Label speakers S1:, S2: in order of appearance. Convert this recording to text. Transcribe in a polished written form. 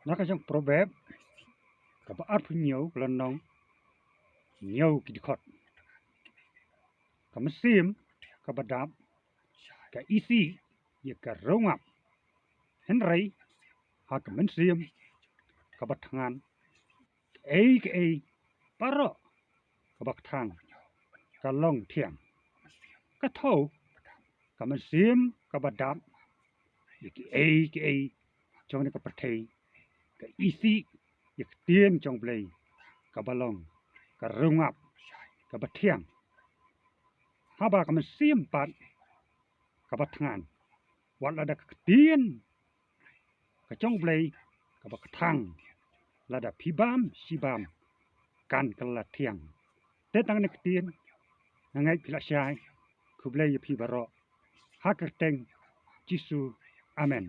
S1: nó cái trong proverb các bạn áp nhiều lần nông nhiều kỹ thuật các bạn xem các bạn đáp cái isi ya ka rongap henry ha ka men xem các bạn thang cái paro các bạn thang ka long thiang ka thâu các bạn xem các bạn đáp cái trong cái bát thầy cái isi ya tiền trong play các bạn long ka rongap các bạn thiang ha ba các bạn xem pat các bạn thangวันละดักเตียนกระจ้องเปลยกับบักทางระดับพิบามชีบามการกละเทียงแต่ตั้งในเตียนยังไงพิลาชายคุเปลยพิบารอฮักเตงจิสูอาเมน